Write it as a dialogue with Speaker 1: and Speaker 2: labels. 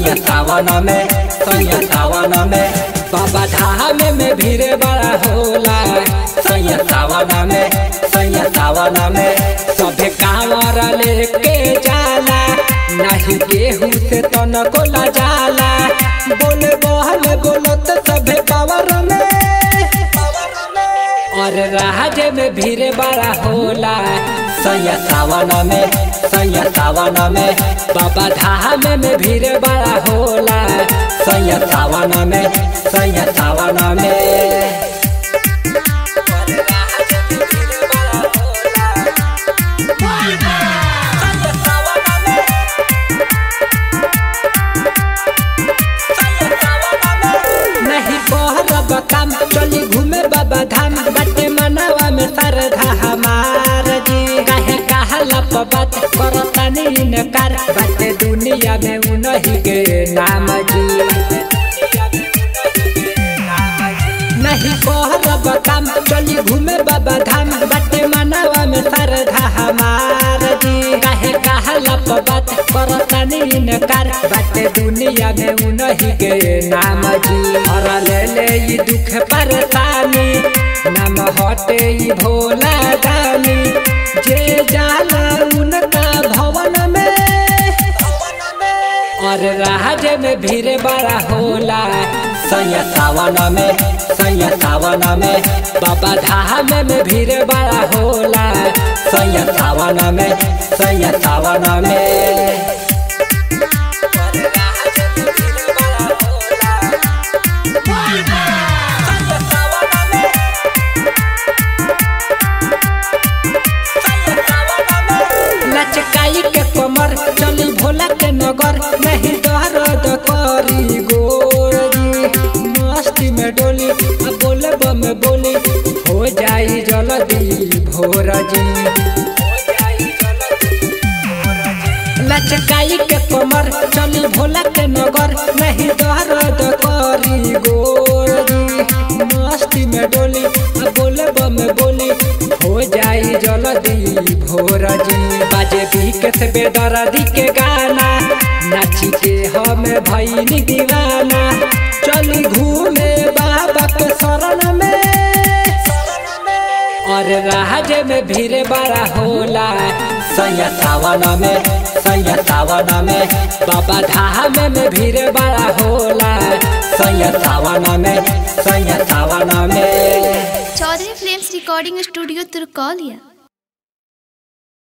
Speaker 1: सैया सावन में बाबा धाम में भीड़ बड़ा होला। सैया सावन में सभे कांवर लेके जाला, नहीं गेहूं से तनको ला जाला। बोले बहल बोलत सभे पावर में और राज में भीड़ बड़ा होला। सैया सावन में बाबा धाम में भीड़ बड़ा होला। सैया सावन में नहीं बहरब काम चली घूमे बाबा धाम। बाटे मनावा में श्रद्धा हमार जी, काहे कहला बात करतानी इनकार। बाटे दुनिया में उन्हीं के नाम जी, नहीं बहरब काम चली घूमे बाबा धाम। बाटे मनावा में श्रद्धा हमार जी, काहे कहला बात करतानी इनकार। बाटे दुनिया में उन्हीं के नाम जी। और ले ई दुख परेशानी, नाम हटे ई भोला दानी। जे जाला उनका भवन में और राज में भीड़ बड़ा होला। सैया सावन में बाबा धाम में भीड़ बड़ा होला। सैया सावन में लचकाई के कमर चली भोला के नगर। नहीं दर्द करी गोरी, मस्ती में डोली बोले बम बोली। हो जाई जल्दी भोर जी, लचकाई के कमर चली भोला के नगर। नहीं दर्द करी गोरी, मस्ती में डोली बोले बम बोली। हो जाई जल्दी भोर जी। बाजे बीके से बेदर्दी के गाना, नाची के हम भईनी दीवाना। चली घूमे बाबा के शरण में और राज में भीड़ बड़ा होला। सैया सावन में बाबा धाम में भीड़ बड़ा होला। सैया सावन में
Speaker 2: Chaudhary films recording studio Turkaulia.